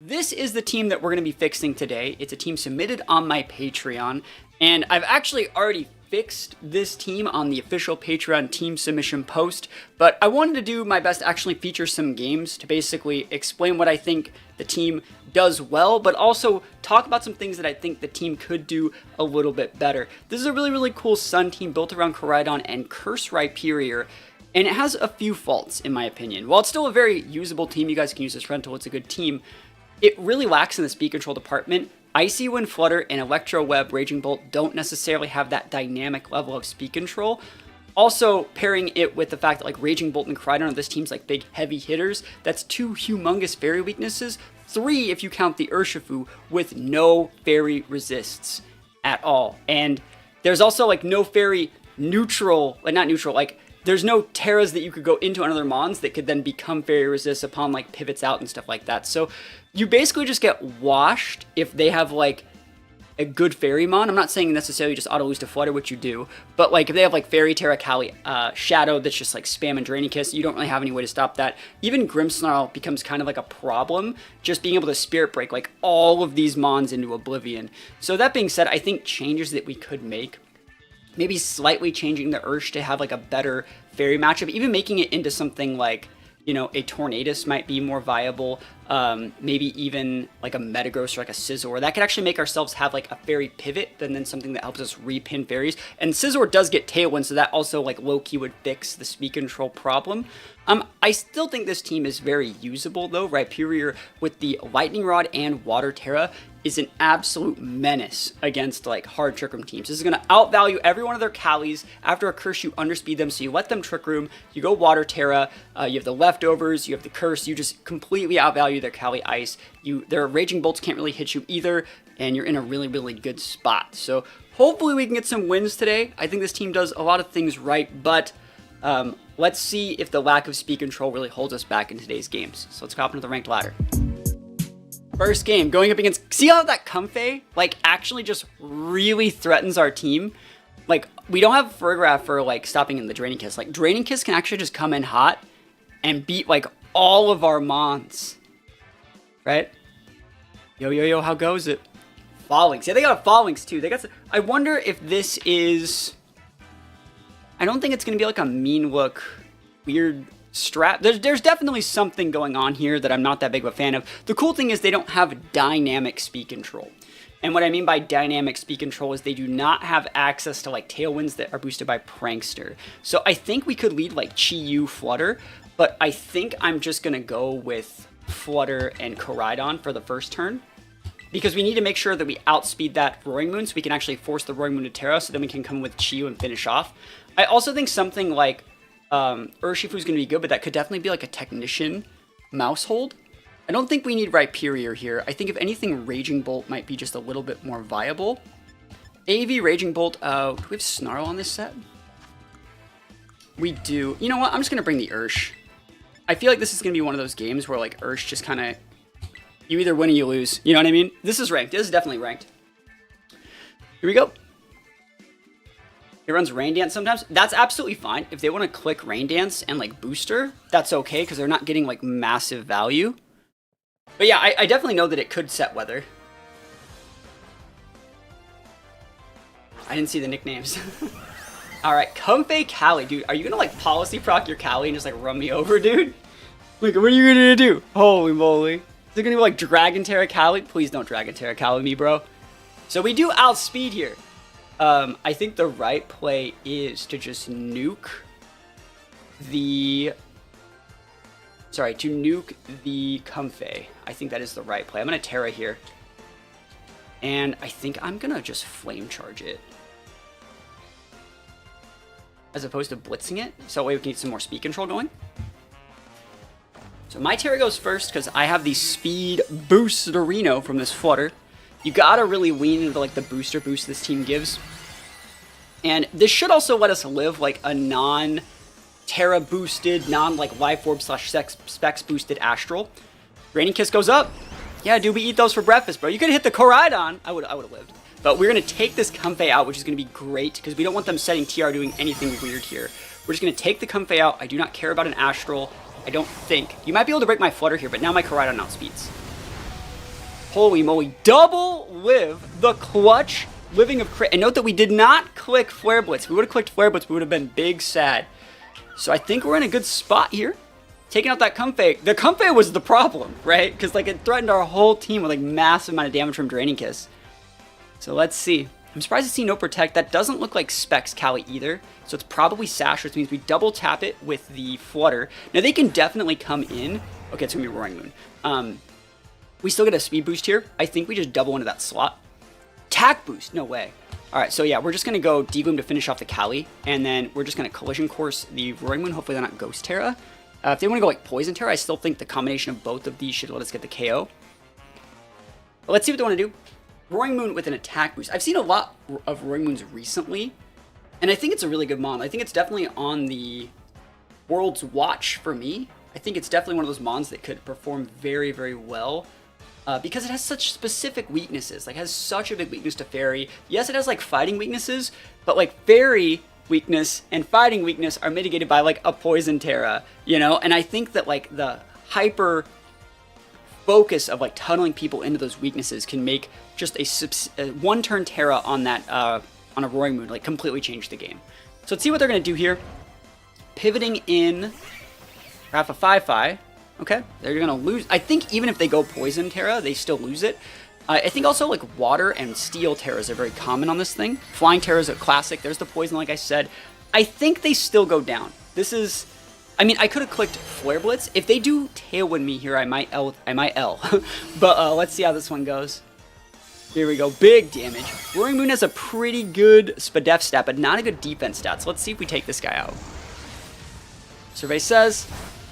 This is the team that we're going to be fixing today. It's a team submitted on my Patreon, and I've actually already fixed this team on the official Patreon team submission post, but I wanted to do my best to actually feature some games to basically explain what I think the team does well, but also talk about some things that I think the team could do a little bit better. This is a really cool Sun team built around Miraidon and Curse Rhyperior, and it has a few faults in my opinion. While it's still a very usable team, you guys can use this rental, it's a good team, it really lacks in the speed control department. Icy Wind, Flutter, and Electro Web Raging Bolt don't necessarily have that dynamic level of speed control. Also, pairing it with the fact that like Raging Bolt and Miraidon are this team's like big heavy hitters, that's two humongous fairy weaknesses. Three if you count the Urshifu, with no fairy resists at all. And there's also like no fairy neutral, like not neutral, like there's no Terras that you could go into another Mons that could then become fairy resist upon like pivots out and stuff like that. So you basically just get washed if they have like a good fairy mon. I'm not saying necessarily just auto lose to Flutter, which you do, but like if they have like Fairy, Terra, Kali, Shadow that's just like spam and Draining Kiss, you don't really have any way to stop that. Even Grimmsnarl becomes kind of like a problem, just being able to Spirit Break like all of these mons into oblivion. So that being said, I think changes that we could make, maybe slightly changing the Ursh to have like a better fairy matchup, even making it into something like, you know, a Tornadus might be more viable, maybe even like a Metagross or like a Scizor. That could actually make ourselves have like a fairy pivot, and then something that helps us repin fairies. And Scizor does get Tailwind, so that also like low-key would fix the speed control problem. I still think this team is very usable though. Rhyperior with the Lightning Rod and Water Terra is an absolute menace against like hard Trick Room teams. This is going to outvalue every one of their Kalis. After a Curse, you underspeed them, so you let them Trick Room, you go Water Terra, you have the leftovers, you have the Curse, you just completely outvalue their Kali Ice. Their Raging Bolts can't really hit you either, and you're in a really good spot. So hopefully we can get some wins today. I think this team does a lot of things right, but let's see if the lack of speed control really holds us back in today's games. So let's go up into the ranked ladder. First game, going up against, see how that Comfey, like, actually just really threatens our team? Like, we don't have Fergraph for, like, stopping in the Draining Kiss. Like, Draining Kiss can actually just come in hot and beat, like, all of our Mons. Right? Yo, how goes it? Fallings. Yeah, they got a Fallings, too. They got some, I wonder if this is, I don't think it's going to be, like, a mean look, weird strat. There's definitely something going on here that I'm not that big of a fan of. The cool thing is they don't have dynamic speed control. And what I mean by dynamic speed control is they do not have access to like tailwinds that are boosted by Prankster. So I think we could lead like Chi-Yu Flutter, but I think I'm just going to go with Flutter and Miraidon for the first turn, because we need to make sure that we outspeed that Roaring Moon so we can actually force the Roaring Moon to Terra, so then we can come with Chi-Yu and finish off. I also think something like Urshifu is going to be good, but that could definitely be like a Technician mouse hold. I don't think we need Rhyperior here. I think if anything, Raging Bolt might be just a little bit more viable. AV Raging Bolt, do we have Snarl on this set? We do. You know what? I'm just going to bring the Ursh. I feel like this is going to be one of those games where like Ursh just kind of, you either win or you lose. You know what I mean? This is ranked. This is definitely ranked. Here we go. It runs Rain Dance sometimes. That's absolutely fine. If they want to click Rain Dance and like Booster, that's okay because they're not getting like massive value. But yeah, I definitely know that it could set weather. I didn't see the nicknames. Alright, Comfey Kali. Dude, are you gonna like policy proc your Kali and just like run me over, dude? Like, what are you gonna do? Holy moly. Is it gonna be like Dragon Terra Kali? Please don't Dragon Terra Kali me, bro. So we do outspeed here. I think the right play is to just nuke the, Comfey. I think that is the right play. I'm going to Terra here. And I think I'm going to just Flame Charge it, as opposed to blitzing it. So that way we can get some more speed control going. So my Terra goes first because I have the speed boosterino from this Flutter. You gotta really lean into like the booster boost this team gives. And this should also let us live like a non-Terra boosted, non-like Life Orb / Specs boosted Astral. Draining Kiss goes up. Yeah, dude, we eat those for breakfast, bro. You could hit the Miraidon. I would have lived. But we're gonna take this Comfey out, which is gonna be great because we don't want them setting TR doing anything weird here. We're just gonna take the Comfey out. I do not care about an Astral. I don't think. You might be able to break my Flutter here, but now my Miraidon outspeeds. Holy moly. Double live, the clutch living of crit. And note that we did not click Flare Blitz. If we would have clicked Flare Blitz, we would have been big sad. So I think we're in a good spot here. Taking out that Comfey. The Comfey was the problem, right? Because like it threatened our whole team with like massive amount of damage from Draining Kiss. So let's see. I'm surprised to see no Protect. That doesn't look like Specs Cali either. So it's probably Sash, which means we double tap it with the Flutter. Now they can definitely come in. Okay, it's going to be Roaring Moon. We still get a speed boost here. I think we just double into that slot. Attack boost, no way. All right, so yeah, we're just going to go D-Gloom to finish off the Cali. And then we're just going to Collision Course the Roaring Moon. Hopefully they're not Ghost Terra. If they want to go like Poison Terra, I still think the combination of both of these should let us get the KO. But let's see what they want to do. Roaring Moon with an attack boost. I've seen a lot of Roaring Moons recently, and I think it's a really good mon. I think it's definitely on the World's Watch for me. I think it's definitely one of those mons that could perform very, very well because it has such specific weaknesses. Like, it has such a big weakness to Fairy. Yes, it has like fighting weaknesses, but like Fairy weakness and fighting weakness are mitigated by like a Poison Terra, you know? And I think that like the hyper focus of like tunneling people into those weaknesses can make just a one-turn Terra on that on a Roaring Moon like completely change the game. So let's see what they're gonna do here. Pivoting in Rapha 5-5. Okay, they're gonna lose. I think even if they go Poison Terra, they still lose it. I think also like Water and Steel Terras are very common on this thing. Flying Terra is a classic. There's the Poison, like I said. I think they still go down. This is, I mean, I could have clicked Flare Blitz. If they do Tailwind me here, I might L. But let's see how this one goes. Here we go, big damage. Roaring Moon has a pretty good Spadef stat, but not a good defense stat. So let's see if we take this guy out. Survey says,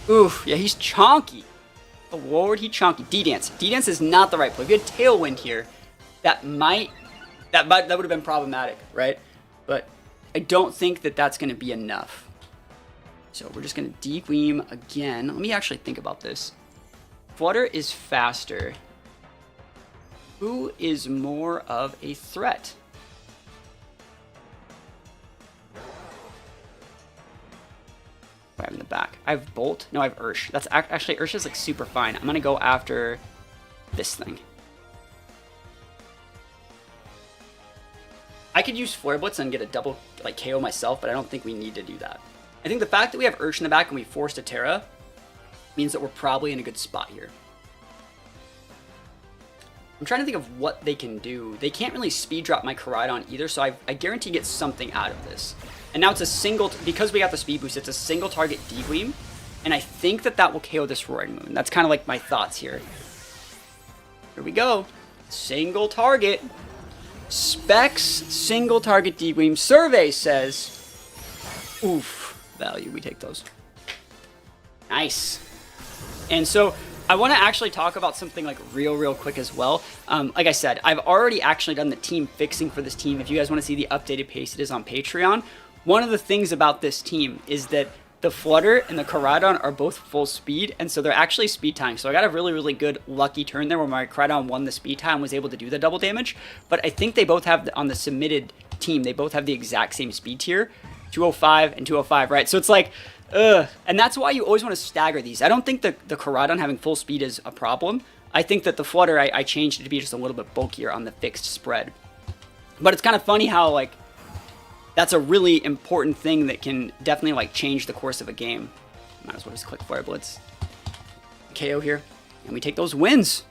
oof, yeah, he's chonky. Oh Lord, he chonky. D-Dance. D-Dance is not the right play. If you had Tailwind here, that would have been problematic, right? But I don't think that that's going to be enough. So we're just going to D-Gleam again. Let me actually think about this. Flutter is faster. Who is more of a threat? I have in the back. I have Bolt. No, I have Ursh. That's actually, Ursh is like super fine. I'm gonna go after this thing. I could use Flare Blitz and get a double like KO myself, but I don't think we need to do that. I think the fact that we have Ursh in the back and we forced a Terra means that we're probably in a good spot here. I'm trying to think of what they can do. They can't really speed drop my Miraidon either, so I guarantee get something out of this. And now it's a single, because we got the speed boost, it's a single target D-Gleam, and I think that will KO this Roaring Moon. That's kind of like my thoughts here. Here we go. Single target. Specs, single target D-Gleam. Survey says, oof, value, we take those. Nice. And so I want to actually talk about something like real quick as well. Like I said, I've already actually done the team fixing for this team. If you guys want to see the updated pace, it is on Patreon. One of the things about this team is that the Flutter and the Miraidon are both full speed, and so they're actually speed time. So I got a really good lucky turn there where my Miraidon won the speed time, was able to do the double damage. But I think they both have, on the submitted team, they both have the exact same speed tier, 205 and 205, right? So it's like, ugh. And that's why you always want to stagger these. I don't think the Miraidon having full speed is a problem. I think that the Flutter, I changed it to be just a little bit bulkier on the fixed spread. But it's kind of funny how, like, that's a really important thing that can definitely like change the course of a game. Might as well just click Flare Blitz. KO here. And we take those wins.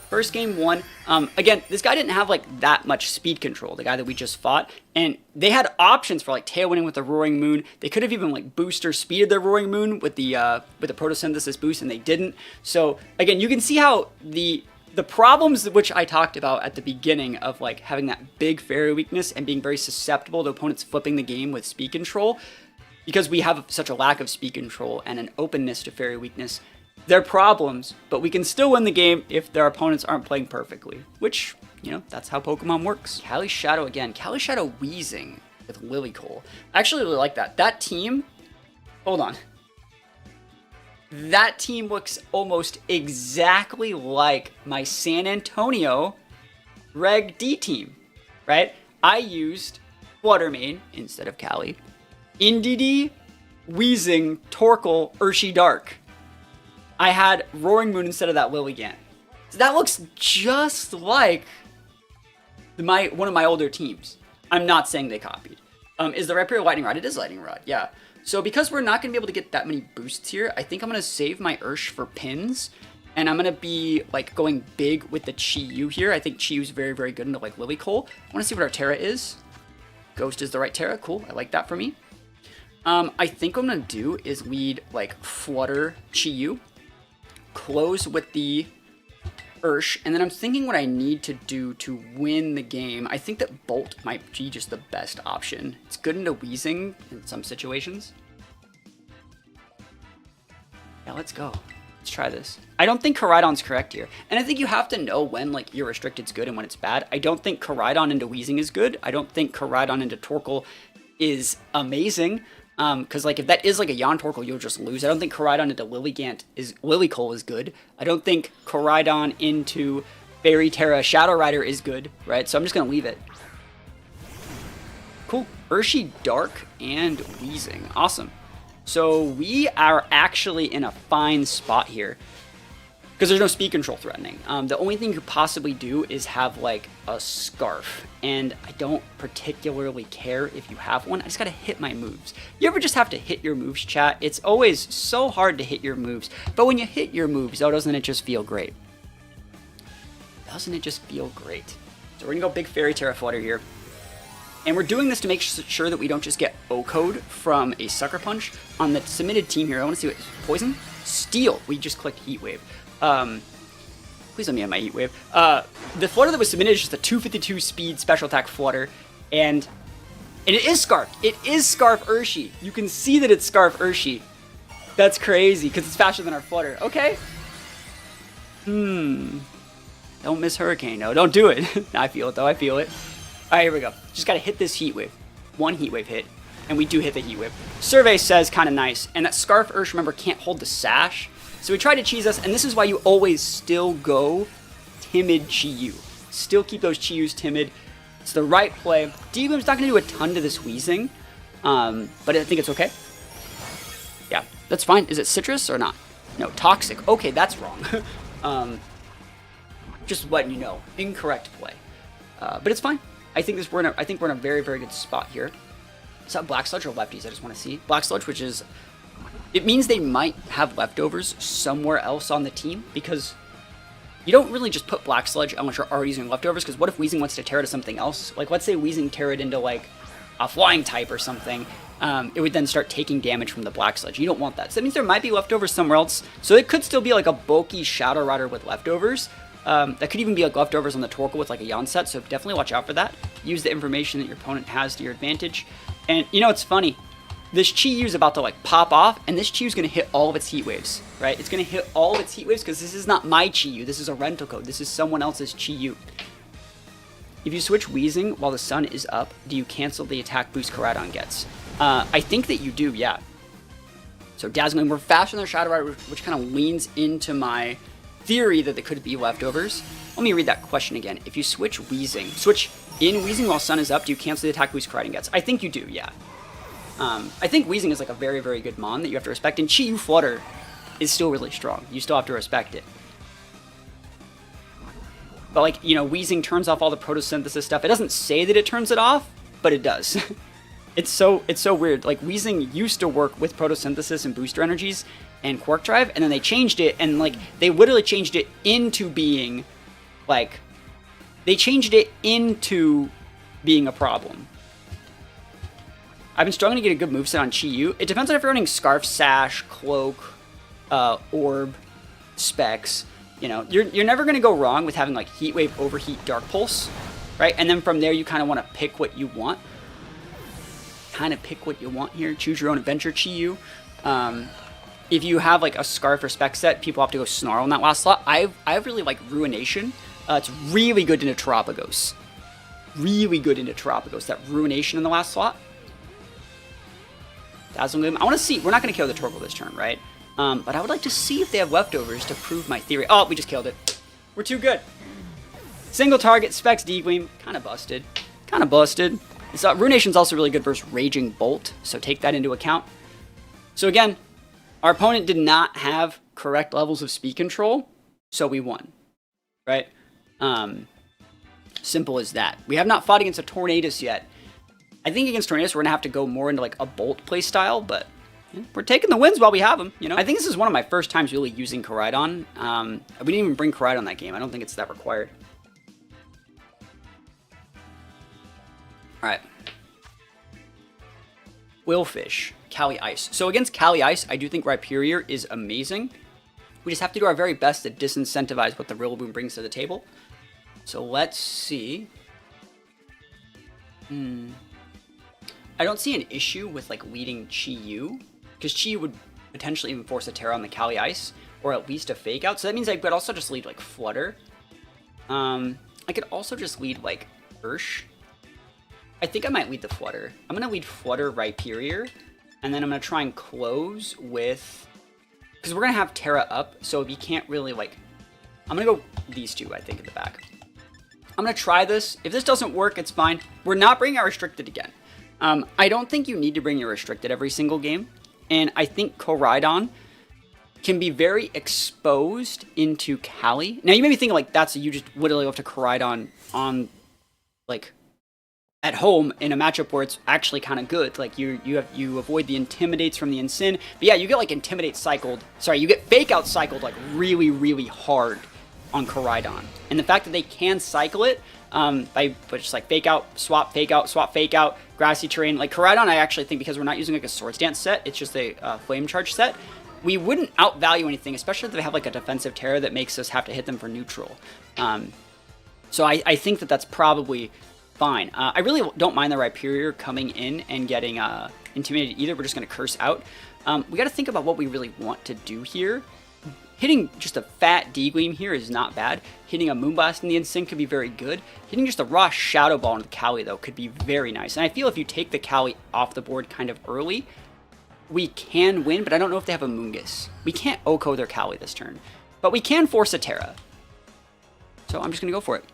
First game won. Again, this guy didn't have like that much speed control, the guy that we just fought. And they had options for like tailwinding with the Roaring Moon. They could have even like booster speeded their Roaring Moon with the photosynthesis boost, and they didn't. So again, you can see how the problems which I talked about at the beginning of like having that big fairy weakness and being very susceptible to opponents flipping the game with speed control, because we have such a lack of speed control and an openness to fairy weakness, they're problems, but we can still win the game if their opponents aren't playing perfectly, which, you know, that's how Pokemon works. Cali Shadow again. Cali Shadow Wheezing with Lilycole. I actually really like that. That team, hold on. That team looks almost exactly like my San Antonio Reg D team, right? I used Fluttermane instead of Cali, Indeedee, Wheezing, Torkoal, Urshi Dark. I had Roaring Moon instead of that Lilligant. So that looks just like one of my older teams. I'm not saying they copied. Is the Rhyperior Lightning Rod? It is Lightning Rod, yeah. So because we're not going to be able to get that many boosts here, I think I'm going to save my Ursh for pins. And I'm going to be like going big with the Chi-Yu here. I think Chi-Yu is very, very good into like Lily Cole. I want to see what our Terra is. Ghost is the right Terra. Cool. I like that for me. I think what I'm going to do is lead like Flutter Chi-Yu. Close with the Ursh. And then I'm thinking what I need to do to win the game. I think that Bolt might be just the best option. It's good into Wheezing in some situations. Yeah, let's go. Let's try this. I don't think Miraidon's correct here. And I think you have to know when like your restricted's good and when it's bad. I don't think Miraidon into Wheezing is good. I don't think Miraidon into Torkoal is amazing. Because like if that is like a Yon Torkoal, you'll just lose. I don't think Miraidon into Lily Cole is good. I don't think Miraidon into Fairy Terra Shadow Rider is good, right? So I'm just gonna leave it. Cool. Urshi Dark and Wheezing. Awesome. So we are actually in a fine spot here because there's no speed control threatening. The only thing you could possibly do is have like a Scarf, and I don't particularly care if you have one. I just gotta hit my moves. You ever just have to hit your moves, chat? It's always so hard to hit your moves, but when you hit your moves, oh, doesn't it just feel great? Doesn't it just feel great? So we're gonna go big Fairy Terra Flutter here. And we're doing this to make sure that we don't just get O-Code from a Sucker Punch. On the submitted team here, I want to see what... Poison? Steel. We just clicked Heat Wave. Please let me have my Heat Wave. The Flutter that was submitted is just a 252 speed special attack Flutter. And it is Scarf. It is Scarf Urshi. You can see that it's Scarf Urshi. That's crazy, because it's faster than our Flutter. Okay. Don't miss Hurricane. No, don't do it. I feel it, though. I feel it. Alright, here we go. Just gotta hit this Heat Wave. One Heat Wave hit, and we do hit the Heat Wave. Survey says kind of nice, and that Scarf Ursh, remember, can't hold the Sash. So we tried to cheese us, and this is why you always still go Timid Chi-Yu. Still keep those Chi-Yus timid. It's the right play. D-Gloom's not gonna do a ton to this Wheezing, but I think it's okay. Yeah, that's fine. Is it Citrus or not? No, Toxic. Okay, that's wrong. Just letting you know. Incorrect play. But it's fine. I think we're in a very, very good spot here. Is that Black Sludge or lefties? I just want to see. Black Sludge, which is... It means they might have leftovers somewhere else on the team, because you don't really just put Black Sludge unless you're already using leftovers, because what if Wheezing wants to Terra to something else? Like, let's say Wheezing Terra'd into, like, a Flying type or something. It would then start taking damage from the Black Sludge. You don't want that. So that means there might be leftovers somewhere else. So it could still be, like, a bulky Shadow Rider with leftovers. That could even be like leftovers on the Torkoal with like a Yon set, so definitely watch out for that. Use the information that your opponent has to your advantage. And you know, it's funny. This Chi-Yu is about to like pop off, and this Chi-Yu is going to hit all of its Heat Waves, right? It's going to hit all of its Heat Waves because this is not my Chi-Yu. This is a rental code. This is someone else's Chi-Yu. If you switch Wheezing while the sun is up, do you cancel the attack boost Miraidon gets? I think that you do, yeah. So Dazzling, we're faster than the Shadow Rider, which kind of leans into my theory that there could be leftovers. Let me read that question again. If you switch in Wheezing while sun is up, do you cancel the attack boost Miraidon gets? I think you do, yeah. I think Wheezing is like a very, very good mon that you have to respect, and Chi-Yu Flutter is still really strong. You still have to respect it. But like, you know, Wheezing turns off all the photosynthesis stuff. It doesn't say that it turns it off, but it does. It's so weird. Like, Wheezing used to work with photosynthesis and booster energies and Quark Drive, and then they changed it, and like, they literally changed it into being, like, they changed it into being a problem. I've been struggling to get a good moveset on Chi-Yu. It depends on if you're running Scarf, Sash, Cloak, Orb, Specs. You know, you're never going to go wrong with having like Heat Wave, Overheat, Dark Pulse, right? And then from there, you kind of want to pick what you want. Here. Choose your own adventure, Chi-Yu. If you have like a Scarf or Spec set, people have to go Snarl in that last slot. I really like Ruination. It's really good into Terapagos. That Ruination in the last slot. Dazzling Gleam. I want to see. We're not going to kill the Torkoal this turn, right? But I would like to see if they have leftovers to prove my theory. Oh, we just killed it. We're too good. Single target, Specs, D-Gleam. Kind of busted. Ruination's also really good versus Raging Bolt, so take that into account. So again, our opponent did not have correct levels of speed control, so we won. right? Simple as that. We have not fought against a Tornadus yet. I think against Tornadus, we're going to have to go more into like a Bolt play style, but we're taking the wins while we have them, you know? I think this is one of my first times really using Miraidon. We didn't even bring Miraidon that game. I don't think it's that required. Alright. Willfish, Cali Ice. So against Cali Ice, I do think Rhyperior is amazing. We just have to do our very best to disincentivize what the Rillaboom brings to the table. So let's see. I don't see an issue with like leading Chi-Yu, because Chi-Yu would potentially even force a Terra on the Cali Ice, or at least a Fake Out. So that means I could also just lead like Flutter. I could also just lead like Ursh. I think I might lead the Flutter. I'm going to lead Flutter Rhyperior, and then I'm going to try and close with... Because we're going to have Terra up, so if you can't really, like... I'm going to go these two, I think, in the back. I'm going to try this. If this doesn't work, it's fine. We're not bringing our Restricted again. I don't think you need to bring your Restricted every single game, and I think Miraidon can be very exposed into Cali. Now, you may be thinking, like, you just literally have to Miraidon on, like... at home in a matchup where it's actually kind of good. Like you avoid the Intimidates from the Incin. But yeah, you get like Intimidate cycled. Sorry, you get Fake Out cycled like really, really hard on Miraidon. And the fact that they can cycle it by just like Fake Out, swap, Fake Out, Grassy Terrain. Like Miraidon, I actually think because we're not using like a Swords Dance set, it's just a Flame Charge set. We wouldn't outvalue anything, especially if they have like a defensive Terra that makes us have to hit them for neutral. So I think that that's probably fine. I really don't mind the Rhyperior coming in and getting intimidated either. We're just going to curse out. We got to think about what we really want to do here. Hitting just a fat D-Gleam here is not bad. Hitting a Moonblast in the Instinct could be very good. Hitting just a raw Shadow Ball into the Cali, though, could be very nice. And I feel if you take the Cali off the board kind of early, we can win, but I don't know if they have a Moongus. We can't Oko their Cali this turn, but we can force a Terra. So I'm just going to go for it.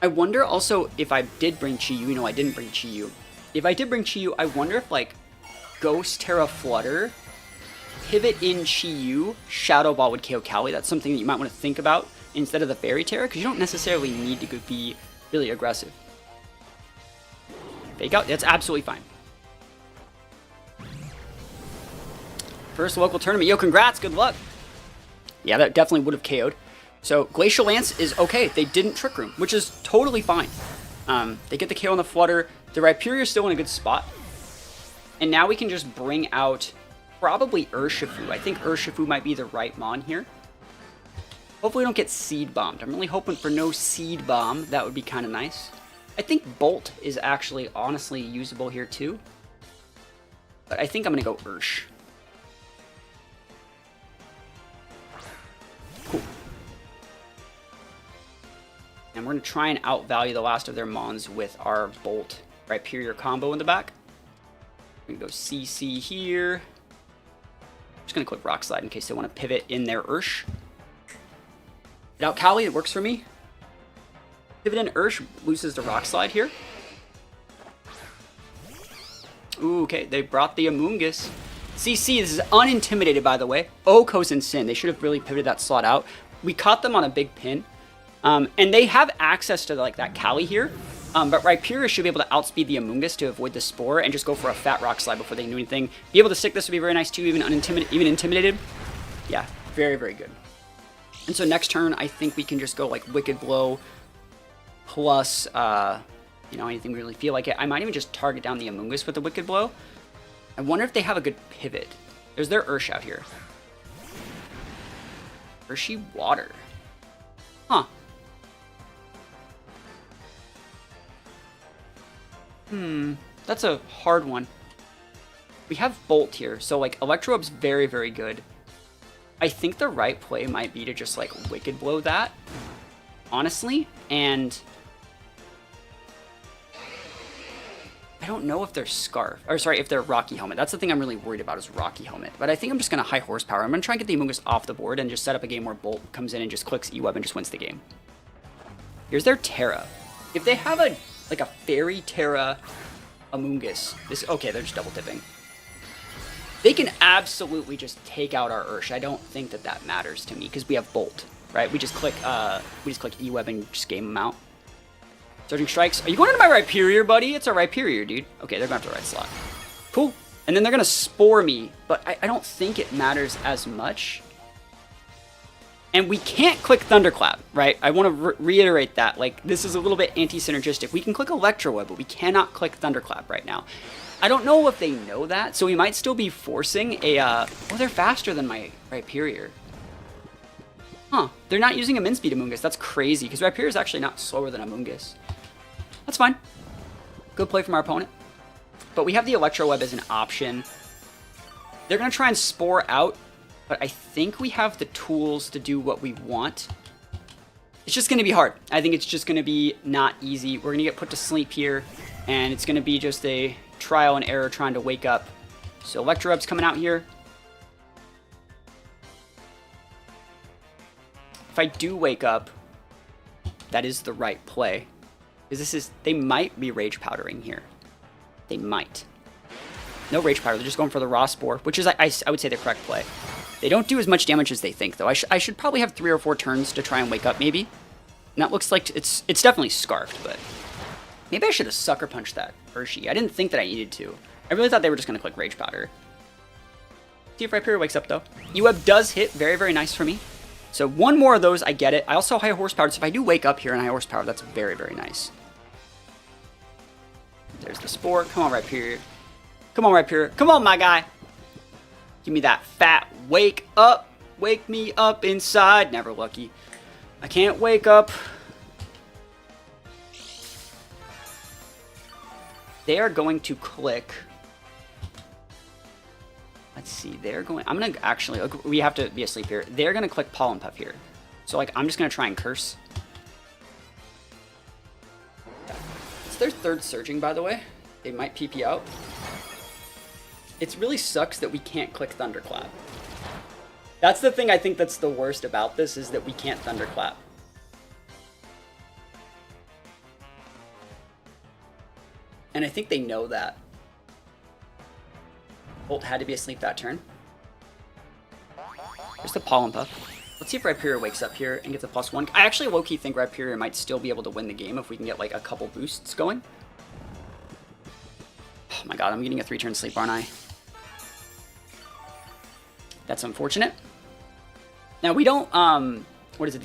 I wonder also if I did bring Chi-Yu. You know, I didn't bring Chi-Yu. If I did bring Chi-Yu, I wonder if, like, Ghost Terra Flutter, Pivot in Chi-Yu, Shadow Ball would KO Cali. That's something that you might want to think about instead of the Fairy Terra, because you don't necessarily need to be really aggressive. Fake Out, that's absolutely fine. First local tournament. Yo, congrats, good luck. Yeah, that definitely would have KO'd. So, Glacial Lance is okay. They didn't Trick Room, which is totally fine. They get the KO on the Flutter. The Rhyperior is still in a good spot. And now we can just bring out probably Urshifu. I think Urshifu might be the right Mon here. Hopefully we don't get Seed Bombed. I'm really hoping for no Seed Bomb. That would be kind of nice. I think Bolt is actually honestly usable here too. But I think I'm going to go Ursh. Cool. And we're going to try and outvalue the last of their Mons with our Bolt Rhyperior combo in the back. We're going to go CC here. I'm just going to click Rock Slide in case they want to pivot in their Ursh. Without Cali, it works for me. Pivot in Ursh loses the Rock Slide here. Ooh, okay, they brought the Amoonguss. CC, this is unintimidated, by the way. Oko's in Sin. They should have really pivoted that slot out. We caught them on a big pin. And they have access to like that Cali here. But Rhyperior should be able to outspeed the Amoonguss to avoid the Spore and just go for a fat Rock Slide before they can do anything. Be able to stick this would be very nice too, even intimidated. Yeah, very, very good. And so next turn, I think we can just go like Wicked Blow plus, you know, anything we really feel like it. I might even just target down the Amoonguss with the Wicked Blow. I wonder if they have a good pivot. There's their Ursh out here. Urshy Water. Huh. That's a hard one. We have Bolt here, so like Electrob's very, very good. I think the right play might be to just like Wicked Blow that, honestly, and I don't know if they're Scarf, or sorry, if they're Rocky Helmet. That's the thing I'm really worried about is Rocky Helmet, but I think I'm just going to high horsepower. I'm going to try and get the Amoonguss off the board and just set up a game where Bolt comes in and just clicks E-Web and just wins the game. Here's their Terra. If they have a like a Fairy Terra Amoonguss, okay, they're just double tipping. They can absolutely just take out our Ursh. I don't think that that matters to me because we have Bolt. right? We just click E-Web and just game them out. Surging Strikes. Are you going into my Rhyperior, buddy? It's a Rhyperior, dude. Okay, they're going to have the right slot. Cool. And then they're going to Spore me, but I don't think it matters as much. And we can't click Thunderclap, right? I want to reiterate that. Like, this is a little bit anti-synergistic. We can click Electro Web, but we cannot click Thunderclap right now. I don't know if they know that, so we might still be forcing a... Oh, they're faster than my Rhyperior. Huh. They're not using a min speed Amoonguss. That's crazy, because Rhyperior is actually not slower than Amoonguss. That's fine. Good play from our opponent. But we have the Electro Web as an option. They're going to try and Spore out, but I think we have the tools to do what we want. It's just going to be hard. I think it's just going to be not easy. We're going to get put to sleep here, and it's going to be just a trial and error trying to wake up. So Electro Web's coming out here. If I do wake up, that is the right play. Because they might be Rage Powdering here. They might. No Rage Powder, they're just going for the raw Spore, which is, I would say, the correct play. They don't do as much damage as they think, though. I should probably have 3 or 4 turns to try and wake up, maybe. And that looks like it's definitely Scarfed, but maybe I should have Sucker Punched that Urshi. I didn't think that I needed to. I really thought they were just going to click Rage Powder. See if Rhyperior wakes up, though. E-Web does hit. Very, very nice for me. So one more of those, I get it. I also high horsepower, so if I do wake up here in high horsepower, that's very, very nice. There's the Spore. Come on, Rhyperior. Come on, Rhyperior. Come on, my guy. Give me that fat wake up. Wake me up inside. Never lucky. I can't wake up. They are going to click. Let's see. They're going. I'm going to actually. We have to be asleep here. They're going to click Pollen Puff here. So, like, I'm just going to try and curse. It's their third Surging, by the way. They might PP out. It really sucks that we can't click Thunderclap. That's the thing I think that's the worst about this, is that we can't Thunderclap. And I think they know that. Bolt had to be asleep that turn. There's the Pollen Puff. Let's see if Rhyperior wakes up here and gets a +1. I actually low-key think Rhyperior might still be able to win the game if we can get like a couple boosts going. Oh my god, I'm getting a 3-turn sleep, aren't I? That's unfortunate. Now we don't, what is it?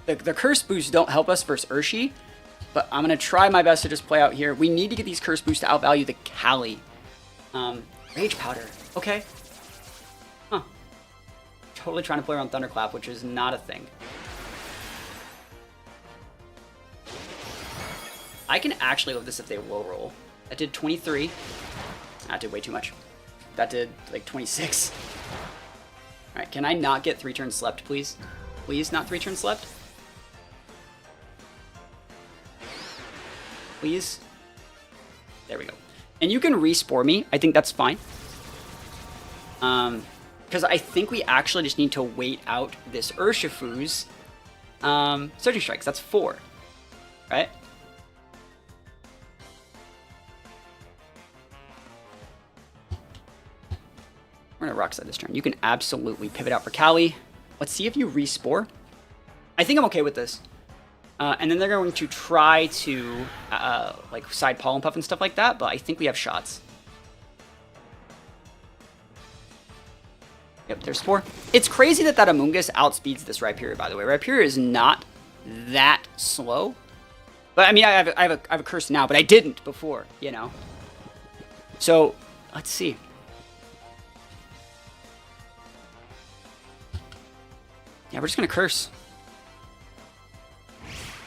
The curse boosts don't help us versus Urshi, but I'm going to try my best to just play out here. We need to get these curse boosts to outvalue the Kali. Rage Powder. Okay. Huh. Totally trying to play around Thunderclap, which is not a thing. I can actually live this if they low roll. That did 23. That did way too much. That did like 26. Alright, can I not get 3 turns slept, please? Please, not 3 turns slept? Please? There we go. And you can Respore me. I think that's fine. Because I think we actually just need to wait out this Urshifu's Surging Strikes. That's 4. Right? We're going to Rock Slide this turn. You can absolutely pivot out for Kali. Let's see if you Respore. I think I'm okay with this. And then they're going to try to like side Pollen Puff and stuff like that, but I think we have shots. Yep, there's 4. It's crazy that Amoonguss outspeeds this Rhyperior, by the way. Rhyperior is not that slow. But I mean, I have a curse now, but I didn't before, you know. So let's see. Yeah, we're just gonna curse.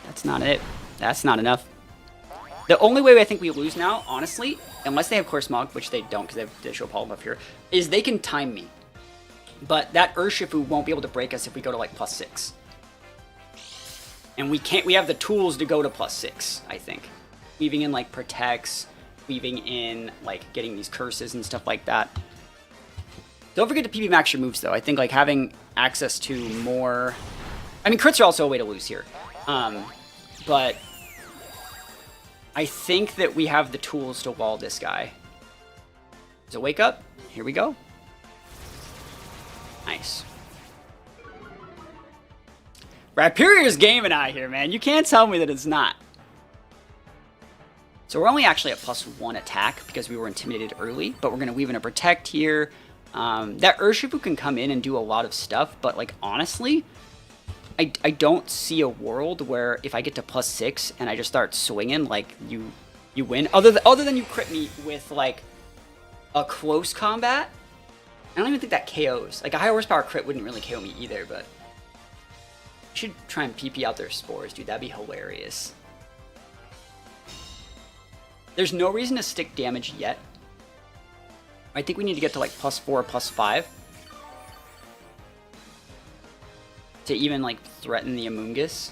That's not it. That's not enough. The only way I think we lose now, honestly, unless they have Clear Smog, which they don't because they have Digital Pollen Puff here, is they can time me. But that Urshifu won't be able to break us if we go to like +6. And we can't. We have the tools to go to +6, I think. Weaving in like protects, weaving in like getting these curses and stuff like that. Don't forget to PB max your moves though. I think like having access to more. I mean, crits are also a way to lose here. But I think that we have the tools to wall this guy. So wake up. Here we go. Nice. Rhyperior's gaming out here, man. You can't tell me that it's not. So we're only actually at +1 attack because we were intimidated early, but we're going to weave in a protect here. That Urshifu can come in and do a lot of stuff, but like honestly, I don't see a world where if I get to +6 and I just start swinging, like you win. Other than you crit me with like a close combat, I don't even think that KOs. Like a high horsepower crit wouldn't really KO me either, but I should try and PP out their spores, dude. That'd be hilarious. There's no reason to stick damage yet. I think we need to get to like +4 or +5 to even like threaten the Amoonguss.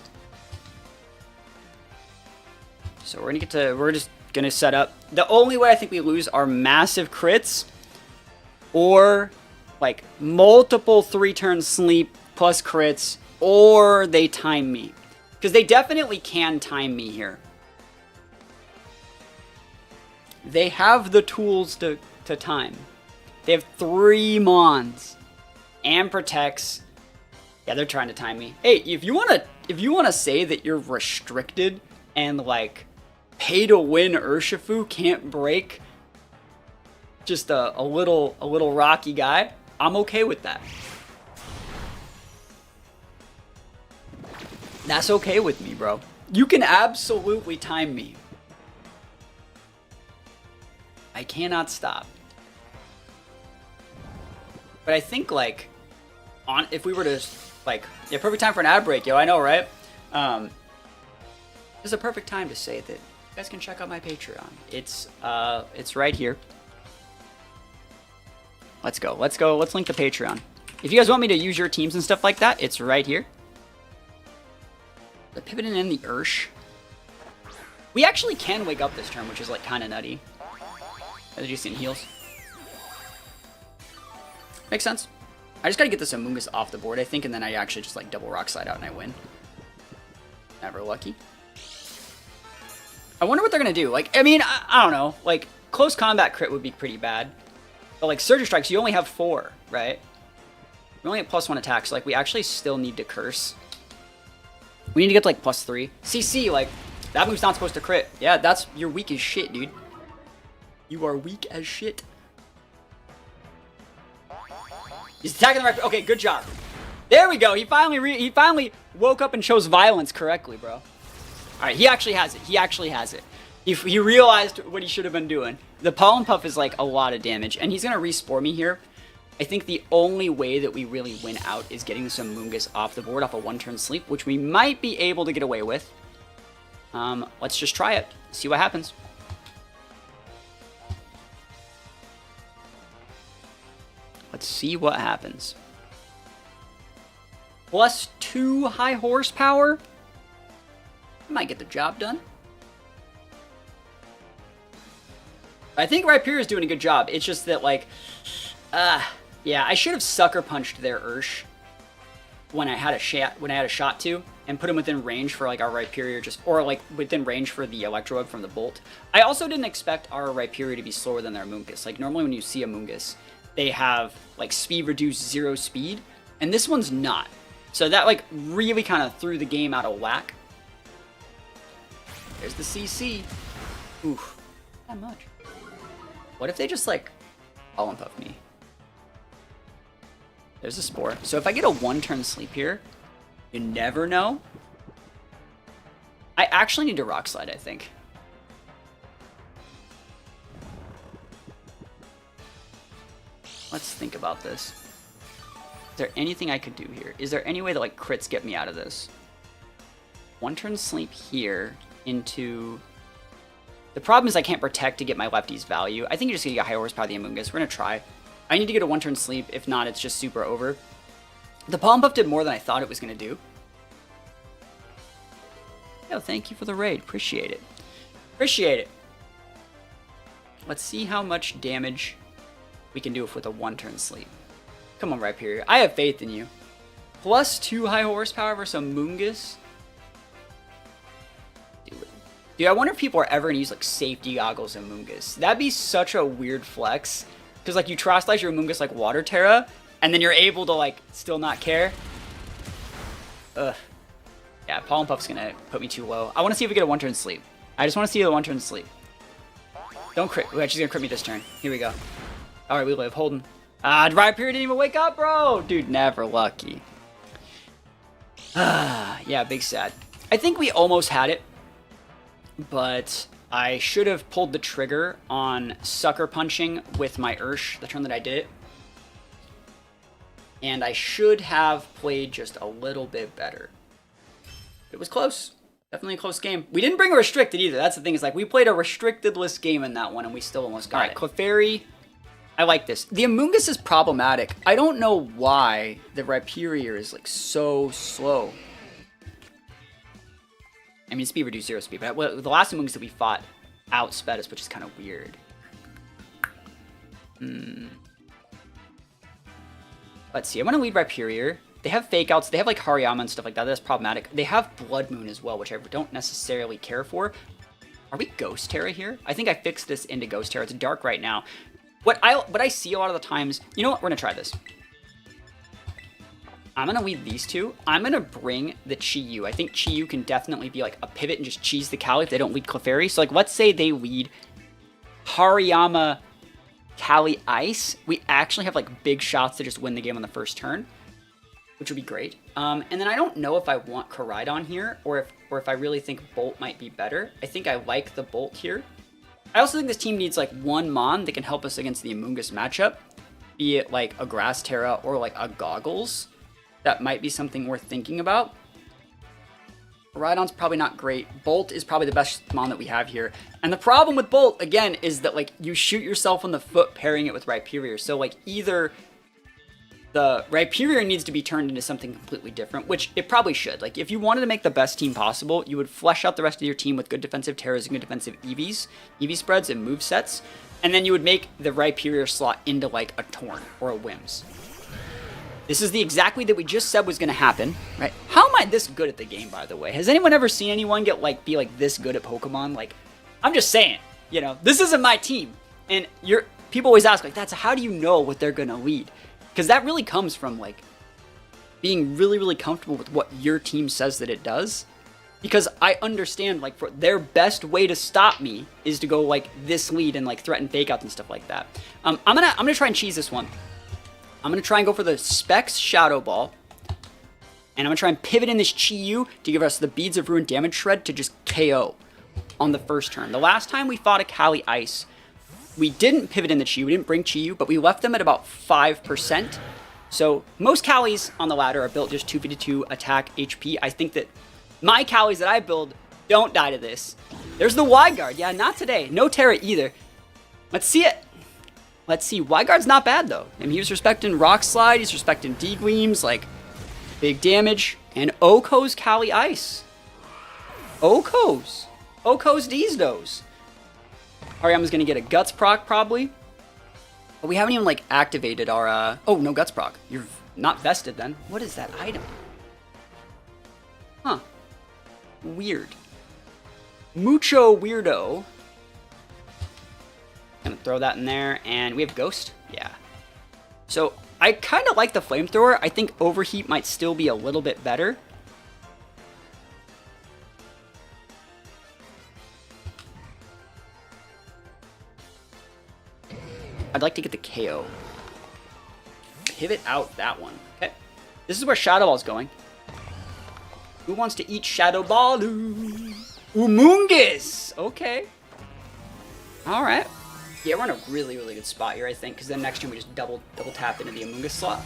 So we're just gonna set up. The only way I think we lose are massive crits or like multiple 3-turn sleep plus crits, or they time me. Because they definitely can time me here. They have the tools to time. They have 3 Mons and protects. Yeah, they're trying to time me. Hey, if you wanna say that you're restricted and like pay to win Urshifu can't break just a little rocky guy, I'm okay with that. That's okay with me, bro. You can absolutely time me. I cannot stop. But I think like if we were to like, yeah, perfect time for an ad break, yo. I know, right? This is a perfect time to say that you guys can check out my Patreon. It's right here. Let's go. Let's link the Patreon. If you guys want me to use your teams and stuff like that, it's right here. The pivoting in the Ursh. We actually can wake up this turn, which is like kind of nutty. Did you see heals? Makes sense. I just gotta get this Amoonguss off the board, I think, and then I actually just like double rock slide out and I win. Never lucky. I wonder what they're gonna do. Like, I mean, I don't know. Like, close combat crit would be pretty bad. But like Surge Strikes, you only have 4, right? We only have +1 attacks. So, like, we actually still need to curse. We need to get to like +3. CC, like, that move's not supposed to crit. Yeah, you're weak as shit, dude. You are weak as shit. He's attacking the right. Okay, good job. There we go. He finally woke up and chose violence correctly, bro. All right, he actually has it. He actually has it. He realized what he should have been doing. The Pollen Puff is like a lot of damage, and he's gonna respore me here. I think the only way that we really win out is getting this Amoonguss off the board off a 1-turn sleep, which we might be able to get away with. Let's just try it. See what happens. Let's see what happens. +2 high horsepower. Might get the job done. I think Rhyperior is doing a good job. It's just that, like, yeah, I should have sucker punched their Ursh when I had a shot to, and put him within range for like our Rhyperior, or like within range for the Electro Bug from the Bolt. I also didn't expect our Rhyperior to be slower than their Amoonguss. Like normally when you see Amoonguss, they have like speed reduced 0 speed, and this one's not. So that like really kind of threw the game out of whack. There's the CC. Oof, not much. What if they just like Pollen Puff me? There's a Spore. So if I get a 1-turn sleep here, you never know. I actually need to Rock Slide, I think. Let's think about this. Is there anything I could do here? Is there any way that like crits get me out of this? 1-turn sleep here into... The problem is I can't protect to get my lefty's value. I think you're just going to get high horsepower the Amoonguss. We're going to try. I need to get a 1-turn sleep. If not, it's just super over. The Pollen Puff did more than I thought it was going to do. Yo, thank you for the raid. Appreciate it. Appreciate it. Let's see how much damage we can do with a 1-turn sleep. Come on, Rhyperior. I have faith in you. +2 high horsepower versus Amoonguss. Dude, I wonder if people are ever going to use like safety goggles in Amoonguss. That'd be such a weird flex. Because like you Trostlize your Amoonguss like Water Terra, and then you're able to like still not care. Ugh. Yeah, Pollen Puff's gonna put me too low. I want to see if we get a one-turn sleep. I just want to see a one-turn sleep. Don't crit. She's gonna crit me this turn. Here we go. All right, we live. Holden. Rhyperior didn't even wake up, bro. Dude, never lucky. Yeah, big sad. I think we almost had it, but I should have pulled the trigger on Sucker Punching with my Ursh the turn that I did it. And I should have played just a little bit better. It was close. Definitely a close game. We didn't bring a restricted either. That's the thing, is like we played a restricted-less game in that one and we still almost got it. Clefairy, I like this. The Amoonguss is problematic. I don't know why the Rhyperior is like so slow. I mean, speed reduced 0 speed, but the last Amoonguss that we fought outsped us, which is kind of weird. Let's see. I want to lead Rhyperior. They have fake outs. They have like Hariyama and stuff like that. That's problematic. They have Blood Moon as well, which I don't necessarily care for. Are we Ghost Terra here? I think I fixed this into Ghost Terra. It's dark right now. What I see a lot of the times, you know what? We're gonna try this. I'm gonna lead these two. I'm gonna bring the Chi-Yu. I think Chi-Yu can definitely be like a pivot and just cheese the Kali if they don't lead Clefairy. So like, let's say they lead Hariyama, Kali Ice. We actually have like big shots to just win the game on the first turn, which would be great. And then I don't know if I want Miraidon here or if I really think Bolt might be better. I think I like the Bolt here. I also think this team needs like one Mon that can help us against the Amoonguss matchup, be it like a Grass Terra or like a Goggles. That might be something worth thinking about. Miraidon's probably not great. Bolt is probably the best Mon that we have here. And the problem with Bolt, again, is that like you shoot yourself in the foot pairing it with Rhyperior. So like either the Rhyperior needs to be turned into something completely different, which it probably should. Like if you wanted to make the best team possible, you would flesh out the rest of your team with good defensive Terras and good defensive EV spreads and move sets. And then you would make the Rhyperior slot into like a Torn or a Whims. This is the exact way that we just said was going to happen, right? How am I this good at the game, by the way? Has anyone ever seen anyone be like this good at Pokemon? Like, I'm just saying, you know, this isn't my team. And people always ask, like, how do you know what they're going to lead? Because that really comes from, like, being really, really comfortable with what your team says that it does. Because I understand, like, for their best way to stop me is to go, like, this lead and, like, threaten fake outs and stuff like that. I'm gonna try and cheese this one. I'm going to try and go for the Specs Shadow Ball. And I'm going to try and pivot in this Chi-Yu to give us the Beads of Ruin Damage Shred to just KO on the first turn. The last time we fought a Kali Ice, we didn't pivot in the Chi-Yu. We didn't bring Chi-Yu, but we left them at about 5%. So most Kalis on the ladder are built just 252 attack HP. I think that my Kalis that I build don't die to this. There's the Wyguard. Yeah, not today. No Terra either. Let's see it. Let's see. Wyguard's not bad, though. I mean, he was respecting Rock Slide. He's respecting D-Gleams, like, big damage. And Oko's Kali Ice. Oko's D's-Dos. Hariyama's going to get a Guts proc, probably. But we haven't even, like, activated our, Oh, no Guts proc. You're not vested, then. What is that item? Huh. Weird. Mucho weirdo. Gonna throw that in there, and we have Ghost. Yeah. So I kind of like the Flamethrower. I think Overheat might still be a little bit better. I'd like to get the KO. Pivot out that one. Okay. This is where Shadow Ball's going. Who wants to eat Shadow Ball? Amoonguss! Okay. Alright. Yeah, we're in a really, really good spot here, I think, because then next turn we just double tap into the Amoonguss slot.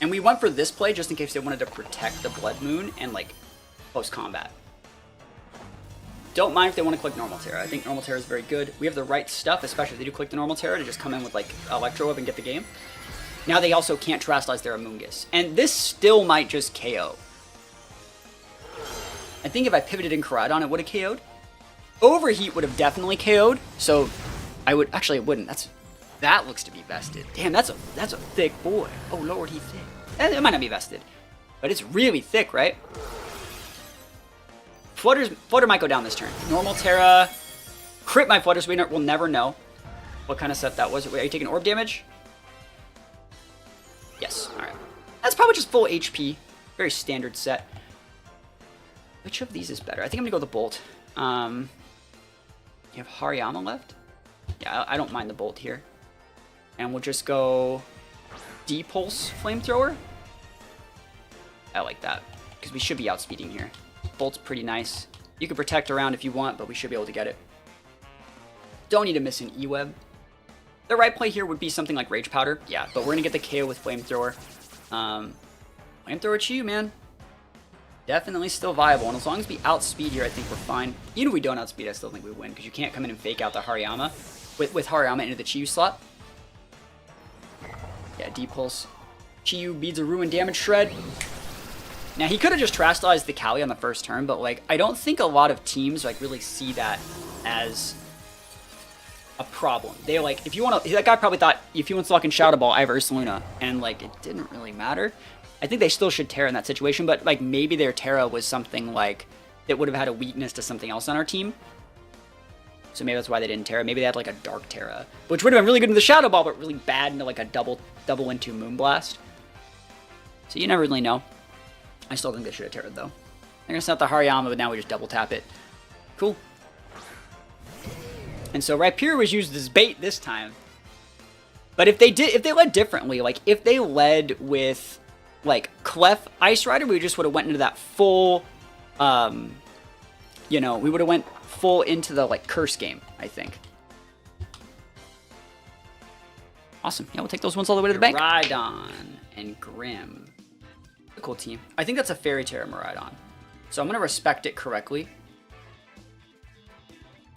And we went for this play just in case they wanted to protect the Blood Moon and, like, post-combat. Don't mind if they want to click Normal Terra. I think Normal Terra is very good. We have the right stuff, especially if they do click the Normal Terra, to just come in with, like, Electro Web and get the game. Now they also can't Terastallize their Amoonguss. And this still might just KO. I think if I pivoted in Miraidon, it would have KO'd. Overheat would have definitely KO'd, so I would... Actually, it wouldn't. That looks to be vested. Damn, that's a thick boy. Oh, Lord, he's thick. It might not be vested, but it's really thick, right? Flutter might go down this turn. Normal Terra. Crit my Flutter, so we'll never know what kind of set that was. Wait, are you taking orb damage? Yes, alright. much just full HP. Very standard set. Which of these is better? I think I'm gonna go with the Bolt. You have Hariyama left? Yeah, I don't mind the Bolt here. And we'll just go D-Pulse Flamethrower. I like that, because we should be outspeeding here. Bolt's pretty nice. You can protect around if you want, but we should be able to get it. Don't need to miss an E-Web. The right play here would be something like Rage Powder. Yeah, but we're going to get the KO with Flamethrower. Flamethrower Chi, man. Definitely still viable. And as long as we outspeed here, I think we're fine. Even if we don't outspeed, I still think we win, because you can't come in and fake out the Hariyama with Hariyama into the Chi slot. Yeah, D-Pulse. Chi beads a Ruin Damage Shred. Now, he could have just Terastallized the Kali on the first turn, but, like, I don't think a lot of teams, like, really see that as a problem. They, like, if you want to... That guy probably thought, if he wants to lock in Shadow Ball, I have Ursaluna. And, like, it didn't really matter. I think they still should Terra in that situation, but, like, maybe their Terra was something, like, that would have had a weakness to something else on our team. So maybe that's why they didn't Terra. Maybe they had, like, a Dark Terra, which would have been really good in the Shadow Ball, but really bad into, like, a double into Moonblast. So you never really know. I still think they should have Terra'd, though. They're going to set the Hariyama, but now we just double tap it. Cool. And so Rhyperior was used as bait this time. But if they led differently, like, if they led with, like, Clef Ice Rider, we just would have went into that full, you know, we would have went full into the, like, Curse game, I think. Awesome. Yeah, we'll take those ones all the way to the bank. Miraidon and Grim. Cool team. I think that's a Fairy Terra Miraidon. So I'm going to respect it correctly.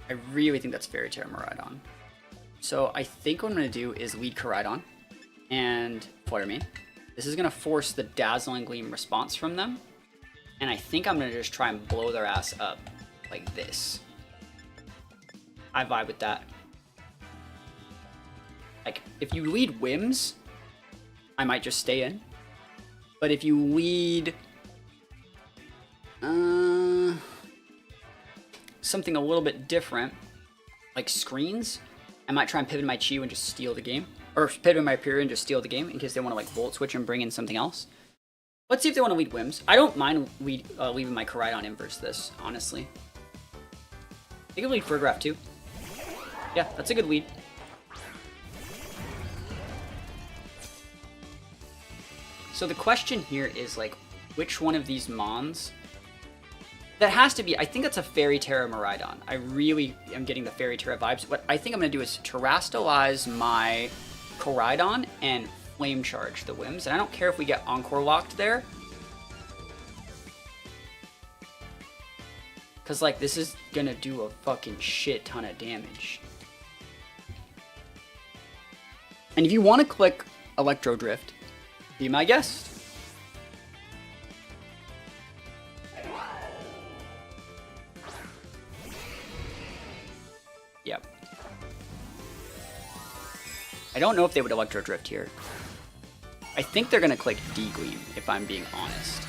I really think that's Fairy Terra Miraidon. So I think what I'm going to do is lead Koraidon and Flutter Mane. This is going to force the Dazzling Gleam response from them. And I think I'm going to just try and blow their ass up like this. I vibe with that. Like, if you lead Whims, I might just stay in. But if you lead something a little bit different, like Screens, I might try and pivot my Chi and just steal the game. Or pivot my Rhyperior and just steal the game in case they want to, like, Volt Switch and bring in something else. Let's see if they want to lead Whims. I don't mind leaving my Koraidon in versus this, honestly. They could lead Furgraph too. Yeah, that's a good lead. So the question here is, like, which one of these Mons? That has to be, I think that's a Fairy Terra Miraidon. I really am getting the Fairy Terra vibes. What I think I'm going to do is Terastallize my Koraidon and Flame Charge the Whims. And I don't care if we get Encore locked there. Because, like, this is going to do a fucking shit ton of damage. And if you want to click Electro Drift, be my guest. Yep. I don't know if they would Electro Drift here. I think they're going to click D-Gleam, if I'm being honest.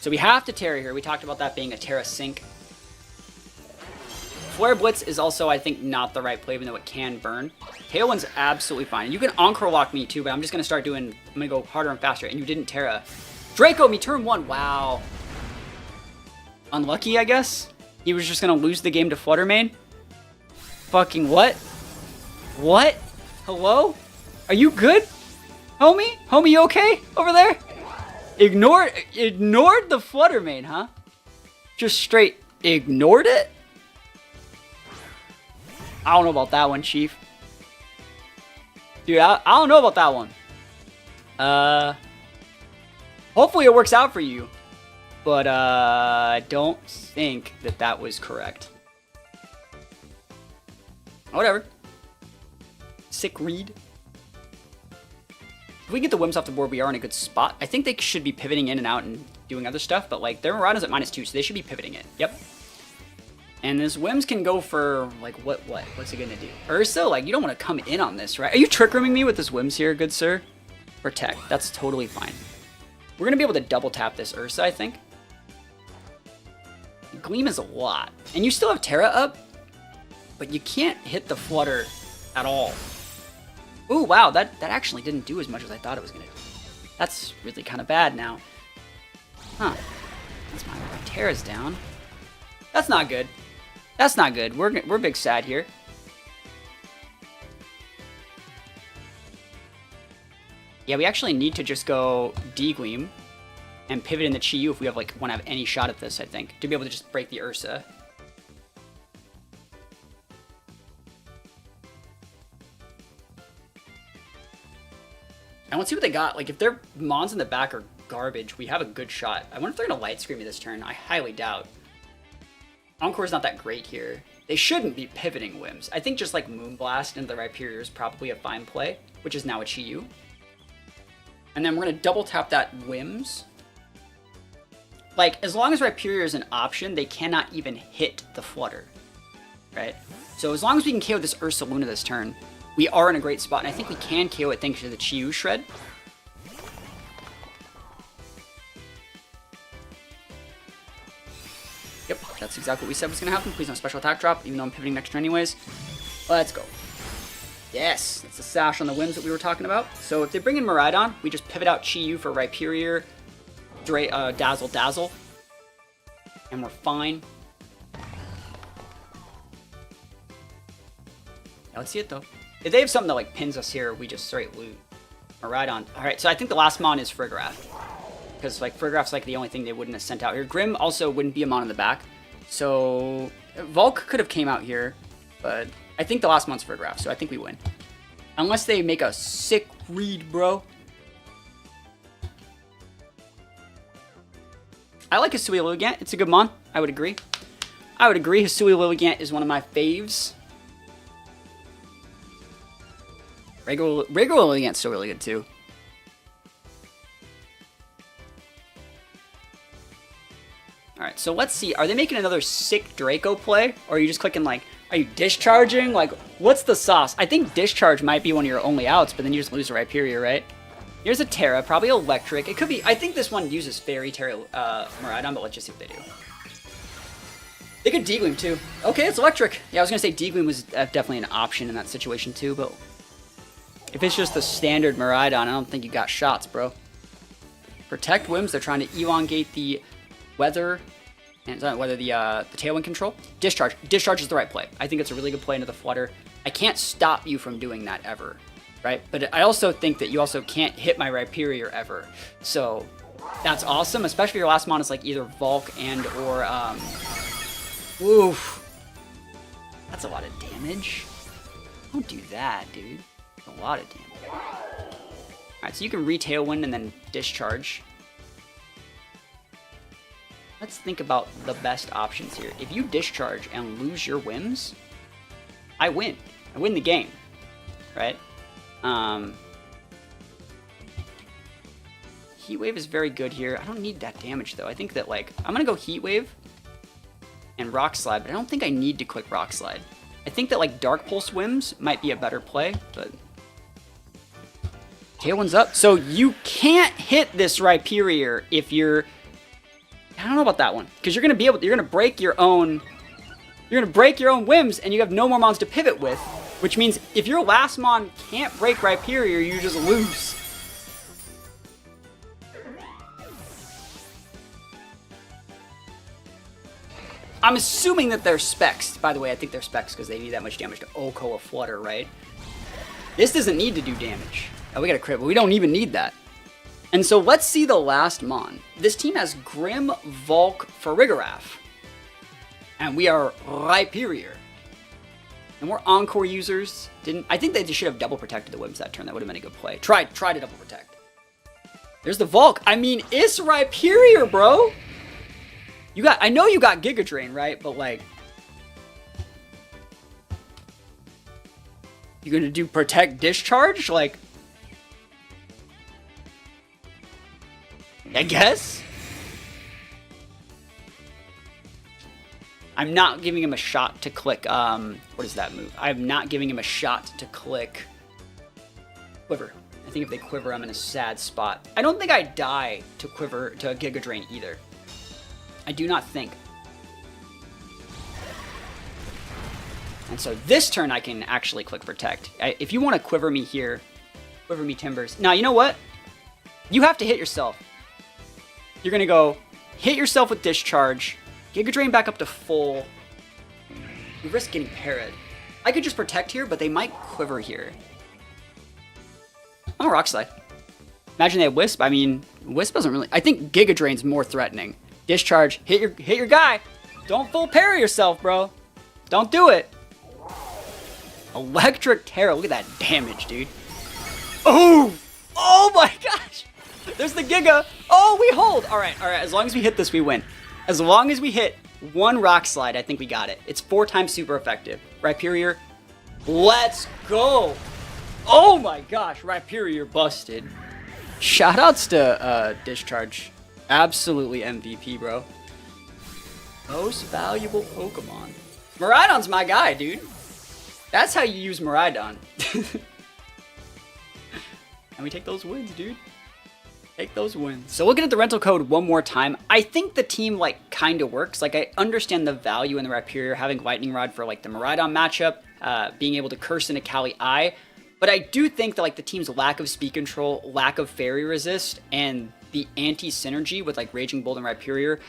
So we have to Terra here. We talked about that being a Terra Sync. Flare Blitz is also, I think, not the right play, even though it can burn. Tailwind's absolutely fine. And you can Encore Lock me too, but I'm just going to start doing... I'm going to go harder and faster. And you didn't Terra. Draco me turn 1. Wow. Unlucky, I guess? He was just going to lose the game to Flutter Mane? Fucking what? What? Hello? Are you good? Homie? Homie, you okay over there? Ignored the Flutter Mane, huh? Just straight ignored it? I don't know about that one, Chief. Dude, I don't know about that one. Hopefully it works out for you. But, I don't think that that was correct. Whatever. Sick read. If we get the Whims off the board, we are in a good spot. I think they should be pivoting in and out and doing other stuff, but, like, their Miraidon's at -2, so they should be pivoting it. Yep. And this Whims can go for, like, what's it gonna do? Ursa, like, you don't want to come in on this, right? Are you trick rooming me with this Whims here, good sir? Protect. That's totally fine. We're gonna be able to double tap this Ursa, I think. Gleam is a lot. And you still have Terra up, but you can't hit the Flutter at all. Ooh, wow, that actually didn't do as much as I thought it was gonna do. That's really kind of bad now. Huh. That's my Terra's down. That's not good. That's not good. We're big sad here. Yeah, we actually need to just go D-Gleam and pivot in the Chi-Yu if we have want to have any shot at this, I think, to be able to just break the Ursa. And let's see what they got. Like, if their Mons in the back are garbage, we have a good shot. I wonder if they're going to Light Screen me this turn. I highly doubt. Encore's not that great here. They shouldn't be pivoting Whims. I think just like Moonblast into the Rhyperior is probably a fine play, which is now a Chi-Yu. And then we're going to double tap that Whims. Like, as long as Rhyperior is an option, they cannot even hit the Flutter, right? So as long as we can KO this Ursa Luna this turn, we are in a great spot, and I think we can KO it thanks to the Chi-Yu Shred. Yep, that's exactly what we said was going to happen. Please no special attack drop, even though I'm pivoting next turn anyways. Let's go. Yes, that's the sash on the Whims that we were talking about. So if they bring in Miraidon, we just pivot out Chi-Yu for Rhyperior, Dazzle, Dazzle, and we're fine. Yeah, let's see it though. If they have something that like pins us here, we just straight loot. Miraidon. Alright, so I think the last mon is Frigoraph. Because like Frigoraph's like the only thing they wouldn't have sent out here. Grim also wouldn't be a mon in the back. So Volk could have came out here, but I think the last mon's Frigoraph, so I think we win. Unless they make a sick read, bro. I like Hisui Lilligant. It's a good mon. I would agree. I would agree. Hisui Lilligant is one of my faves. Regular Lilligant's still really good too. Alright, so let's see. Are they making another sick Draco play? Or are you just clicking like, are you discharging? Like, what's the sauce? I think discharge might be one of your only outs, but then you just lose a Rhyperior, right? Here's a Terra, probably electric. It could be, I think this one uses Fairy Terra Miraidon, but let's just see what they do. They could D-Gleam too. Okay, it's electric. Yeah, I was gonna say D-Gleam was definitely an option in that situation too, but if it's just the standard Miraidon, I don't think you got shots, bro. Protect Whims, they're trying to elongate the weather, and whether the Tailwind control. Discharge. Discharge is the right play. I think it's a really good play into the Flutter. I can't stop you from doing that ever, right? But I also think that you also can't hit my Rhyperior ever. So that's awesome, especially if your last mon is like either Volk and or oof. That's a lot of damage. Don't do that, dude. That's a lot of damage. Alright, so you can re-Tailwind and then discharge. Let's think about the best options here. If you discharge and lose your Whims, I win. I win the game, right? Heat Wave is very good here. I don't need that damage though. I think that like, I'm gonna go Heat Wave and Rock Slide, but I don't think I need to click Rock Slide. I think that like Dark Pulse Whims might be a better play, but Tailwind's up. So you can't hit this Rhyperior if you're, I don't know about that one, because you're gonna break your own Whims, and you have no more mons to pivot with, which means if your last mon can't break Rhyperior, you just lose. I'm assuming that they're specs. By the way, I think they're specs because they need that much damage to Oko a Flutter, right? This doesn't need to do damage. Oh, we got a crit, but we don't even need that. And so let's see the last mon. This team has Grim, Volk, Farigiraf. And we are Rhyperior. And we're Encore users. I think they should have double protected the Whims that turn. That would have been a good play. Try to double protect. There's the Volk. I mean, it's Rhyperior, bro. I know you got Giga Drain, right? But like, you're gonna do protect discharge? Like, I guess? I'm not giving him a shot to click, what is that move? I'm not giving him a shot to click Quiver. I think if they Quiver, I'm in a sad spot. I don't think I die to Quiver, to Giga Drain either. I do not think. And so this turn I can actually click Protect. If you want to Quiver me here, Quiver me Timbers. Now, you know what? You have to hit yourself. You're going to go hit yourself with Discharge, Giga Drain back up to full. You risk getting parried. I could just protect here, but they might quiver here. Oh, Rock Slide. Imagine they have Wisp. I mean, Wisp doesn't really... I think Giga Drain's more threatening. Discharge. Hit your guy. Don't full parry yourself, bro. Don't do it. Electric Terror. Look at that damage, dude. Oh! Oh my gosh! There's the Giga. Oh, we hold. All right. As long as we hit this, we win. As long as we hit one Rock Slide, I think we got it. It's 4 times super effective. Rhyperior. Let's go. Oh my gosh. Rhyperior busted. Shoutouts to Discharge. Absolutely MVP, bro. Most valuable Pokemon. Miraidon's my guy, dude. That's how you use Miraidon. And we take those wins, dude. Take those wins. So looking at the rental code one more time, I think the team like kind of works. Like I understand the value in the Rhyperior having Lightning Rod for like the Miraidon matchup, being able to curse into Kali Eye. But I do think that like the team's lack of speed control, lack of fairy resist, and the anti-synergy with like Raging Bolt and Rhyperior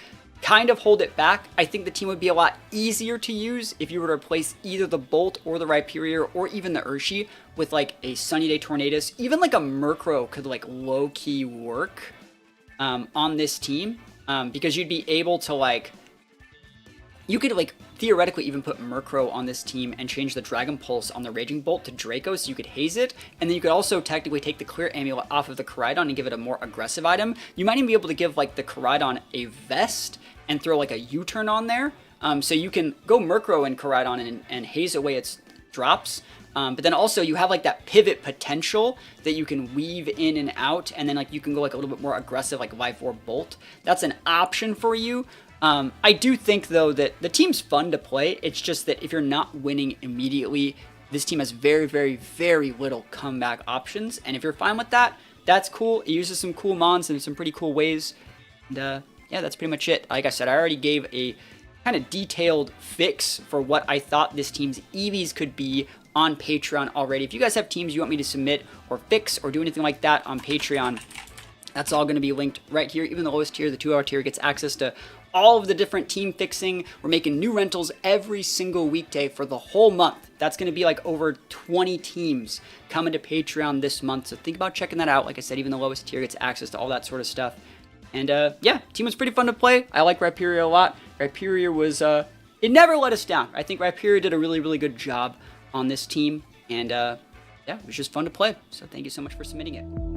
kind of hold it back. I think the team would be a lot easier to use if you were to replace either the Bolt or the Rhyperior or even the Urshi with like a Sunny Day Tornadus. Even like a Murkrow could like low-key work on this team because you'd be able to like... You could like theoretically even put Murkrow on this team and change the Dragon Pulse on the Raging Bolt to Draco so you could haze it, and then you could also technically take the Clear Amulet off of the Koraidon and give it a more aggressive item. You might even be able to give like the Koraidon a vest and throw like a U-turn on there, so you can go Murkrow and Koraidon and haze away its drops. But then also you have like that pivot potential that you can weave in and out, and then like you can go like a little bit more aggressive like Life Orb Bolt. That's an option for you. I do think, though, that the team's fun to play. It's just that if you're not winning immediately, this team has very, very, very little comeback options. And if you're fine with that, that's cool. It uses some cool mons in some pretty cool ways. And yeah, that's pretty much it. Like I said, I already gave a kind of detailed fix for what I thought this team's EVs could be on Patreon already. If you guys have teams you want me to submit or fix or do anything like that on Patreon, that's all going to be linked right here. Even the lowest tier, the 2-hour tier, gets access to all of the different team fixing. We're making new rentals every single weekday for the whole month. That's going to be like over 20 teams coming to Patreon this month. So think about checking that out. Like I said, even the lowest tier gets access to all that sort of stuff. And yeah, team was pretty fun to play. I like Rhyperior a lot. Rhyperior was, it never let us down. I think Rhyperior did a really, really good job on this team. And yeah, it was just fun to play. So thank you so much for submitting it.